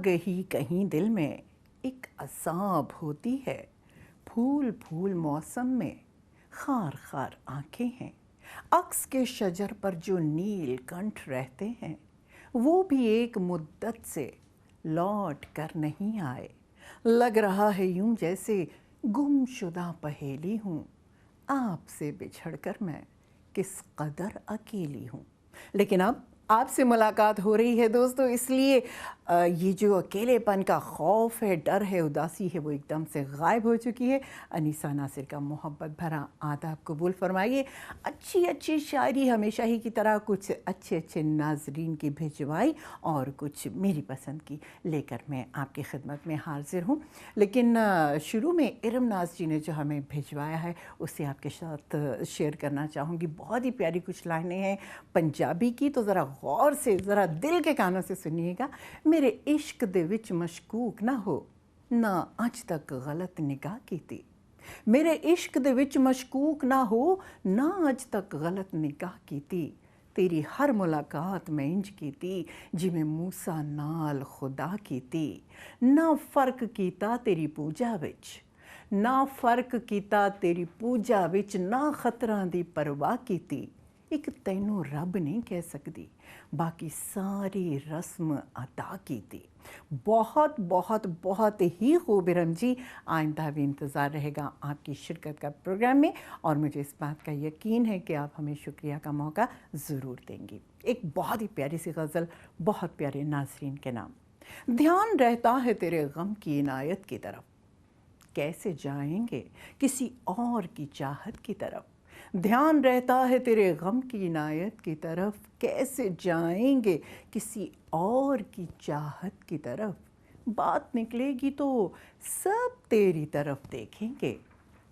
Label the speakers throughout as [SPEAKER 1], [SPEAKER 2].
[SPEAKER 1] गई कहीं दिल में एक अज़ाब होती है, फूल फूल मौसम में खार खार आंखें हैं। अक्स के शजर पर जो नील कंठ रहते हैं वो भी एक मुद्दत से लौट कर नहीं आए। लग रहा है यूं जैसे गुमशुदा पहेली हूँ, आपसे बिछड़कर मैं किस कदर अकेली हूँ। लेकिन अब आपसे मुलाकात हो रही है दोस्तों, इसलिए ये जो अकेलेपन का खौफ है, डर है, उदासी है, वो एकदम से गायब हो चुकी है। अनीसा नासिर का मोहब्बत भरा आदाब कबूल फरमाइए। अच्छी अच्छी शायरी हमेशा ही की तरह कुछ अच्छे अच्छे नाजरीन की भिजवाई और कुछ मेरी पसंद की लेकर मैं आपकी खिदमत में हाजिर हूँ। लेकिन शुरू में इरम नाज जी ने जो हमें भिजवाया है उसे आपके साथ शेयर करना चाहूँगी। बहुत ही प्यारी कुछ लाइनें हैं पंजाबी की, तो ज़रा गौर से, ज़रा दिल के कानों से सुनिएगा। मेरे इश्क दे विच मशकूक ना हो, ना अज तक गलत निगाह कीती। मेरे इश्क दे विच मशकूक ना हो, ना अज तक गलत निगाह कीती। तेरी हर मुलाकात मैं इंज कीती जिवें मूसा नाल खुदा कीती। ना फर्क कीता तेरी पूजा विच, ना फर्क कीता तेरी पूजा विच, ना खतरां दी परवाह कीती। एक तैनू रब नहीं कह सकती, बाकी सारी रस्म अदा की थी। बहुत बहुत बहुत ही खूब इरम जी, आइंदा भी इंतज़ार रहेगा आपकी शिरकत का प्रोग्राम में और मुझे इस बात का यकीन है कि आप हमें शुक्रिया का मौका ज़रूर देंगी। एक बहुत ही प्यारी सी गज़ल बहुत प्यारे नाज़रीन के नाम। ध्यान रहता है तेरे गम की इनायत की तरफ, कैसे जाएंगे किसी और की चाहत की तरफ। ध्यान रहता है तेरे गम की इनायत की तरफ, कैसे जाएंगे किसी और की चाहत की तरफ। बात निकलेगी तो सब तेरी तरफ देखेंगे,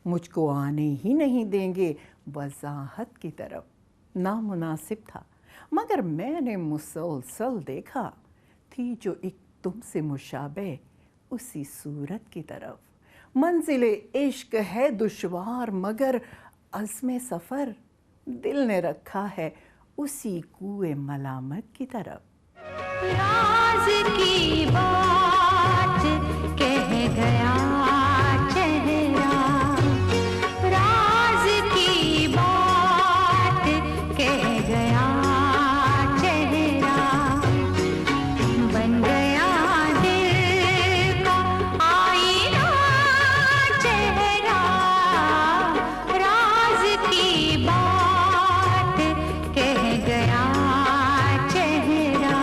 [SPEAKER 1] मुझको आने ही नहीं देंगे वजाहत की तरफ। नामुनासिब था मगर मैंने मुसलसल देखा, थी जो एक तुमसे मुशाबे उसी सूरत की तरफ। मंजिले इश्क है दुश्वार मगर अज़्मे सफ़र दिल ने रखा है उसी कुए मलामत की तरफ।
[SPEAKER 2] राज की बात कह गया चेहरा, राज की बात कह गया चेहरा, बन गया दिल का आईना चेहरा। राज की बात कह गया चेहरा।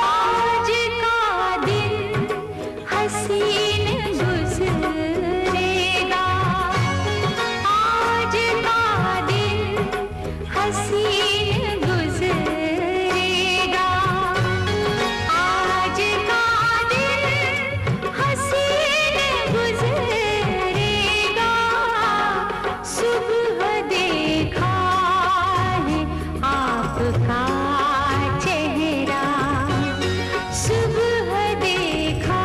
[SPEAKER 2] आज का दिन हसीन गुजरेगा, आज का दिन हसीन गुजरेगा, आज का दिन हसीन गुजरेगा। सुबह देखा है आपका चेहरा, सुबह देखा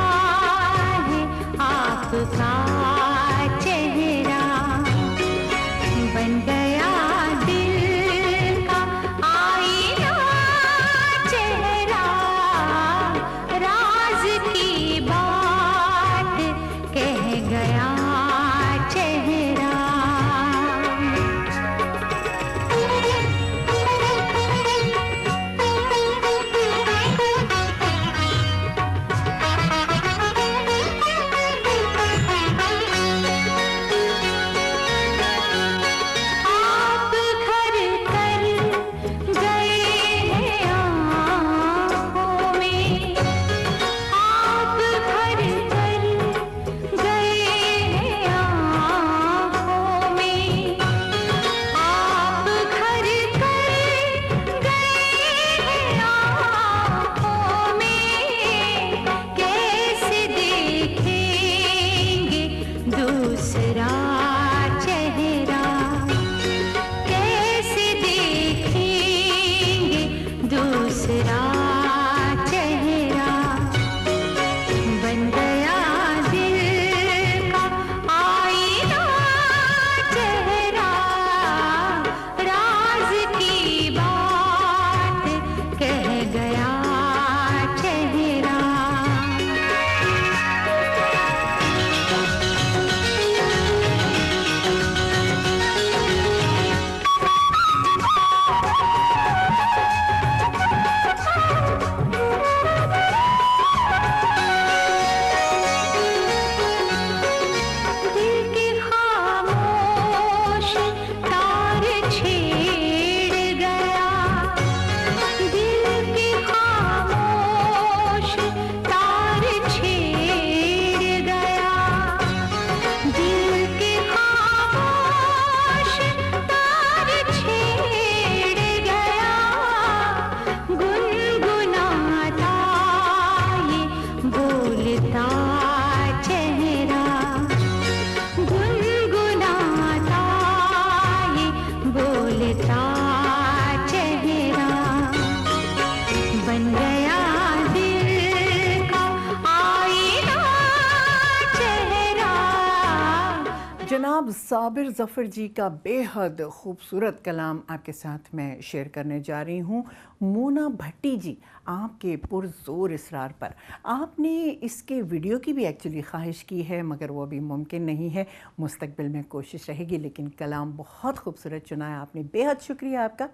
[SPEAKER 1] जनाब साबिर ज़फ़र जी का बेहद खूबसूरत कलाम आपके साथ मैं शेयर करने जा रही हूँ। मोना भट्टी जी, आपके पुरज़ोर इसरार पर आपने इसके वीडियो की भी एक्चुअली ख्वाहिश की है, मगर वो अभी मुमकिन नहीं है। मुस्तकबिल में कोशिश रहेगी, लेकिन कलाम बहुत खूबसूरत चुना है आपने, बेहद शुक्रिया आपका।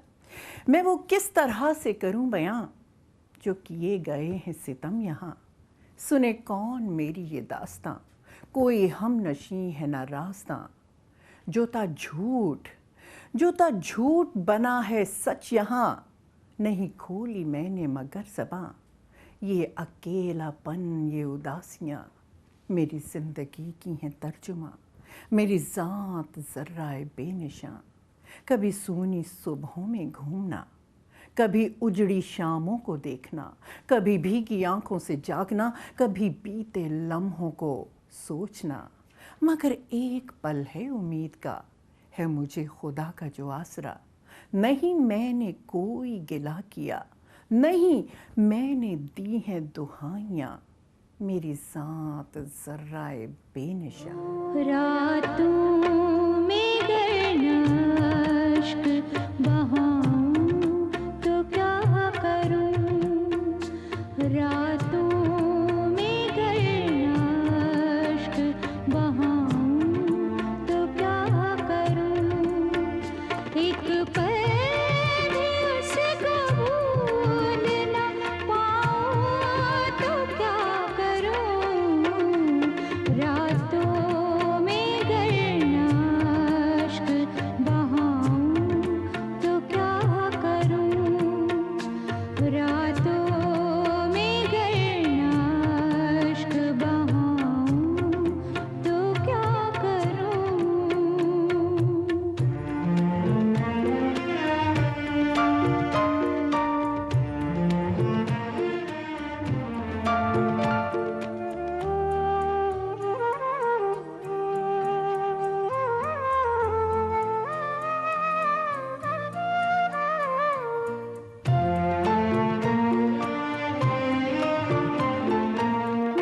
[SPEAKER 1] मैं वो किस तरह से करूँ बयां जो किए गए हैं सितम यहाँ, सुने कौन मेरी ये दास्तां, कोई हम नशी है ना रास्ता, जोता झूठ बना है सच यहाँ, नहीं खोली मैंने मगर ज़बां, ये अकेलापन ये उदासियाँ मेरी ज़िंदगी की हैं तर्जुमा, मेरी ज़ात ज़र्राए बेनिशां, कभी सूनी सुबहों में घूमना, कभी उजड़ी शामों को देखना, कभी भीगी आंखों से जागना, कभी बीते लम्हों को सोचना, मगर एक पल है उम्मीद का, है मुझे खुदा का जो आसरा, नहीं मैंने कोई गिला किया, नहीं मैंने दी हैं दुहाइयाँ, मेरी ज़ात ज़र्राए बेनिशा।
[SPEAKER 2] रातों में गर अश्क बहाऊं तो क्या करूं, रातों में गर अश्क बहाऊं तो क्या करूं, एक पल भी उसको भूल न पाऊं तो क्या करूं, रातों में गर अश्क बहाऊं तो क्या करूं, रातों में गर अश्क बहाऊं तो क्या करूं।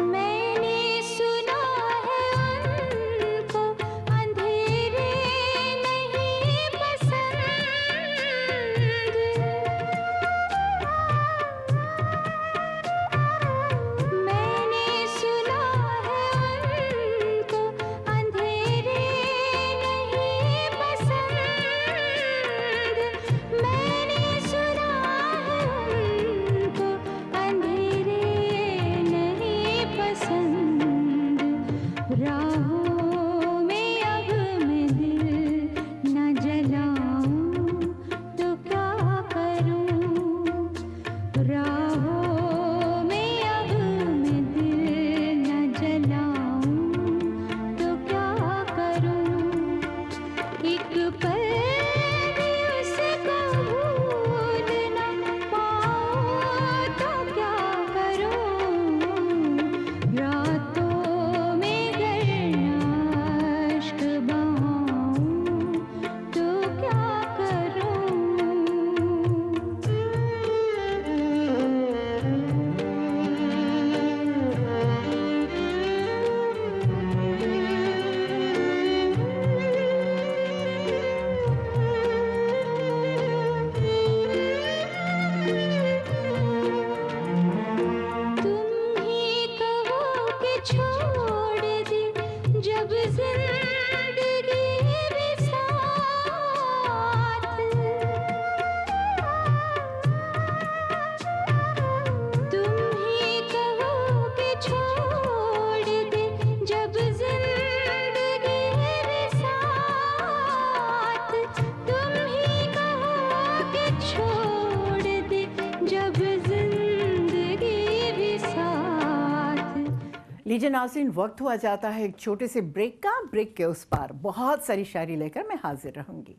[SPEAKER 2] मैंने सुना है उनको अंधेरे नहीं पसंद, मैंने सुना है उनको अंधेरे नहीं पसंद, मैंने सुना है उनको अंधेरे नहीं पसंद, राहों में अब मैं दिल न जलाऊं तो क्या करूं, राहों में अब मैं दिल न जलाऊं तो क्या करूं, एक पल भी उसको भूल न पाऊं तो क्या करूं, रातों में गर अश्क बहाऊं तो क्या करूं। तुम ही कहो कि छोड़ दी जब जिंदगी भी साथ, तुम ही कहो कि छोड़ दे जब जिंदगी भी साथ, तुम ही कहो कि छोड़ दे जब जिंदगी भी साथ।
[SPEAKER 1] लीजिए नाज़रीन, वक्त हुआ जाता है एक छोटे से ब्रेक का। ब्रेक के उस पार बहुत सारी शायरी लेकर मैं हाजिर रहूंगी।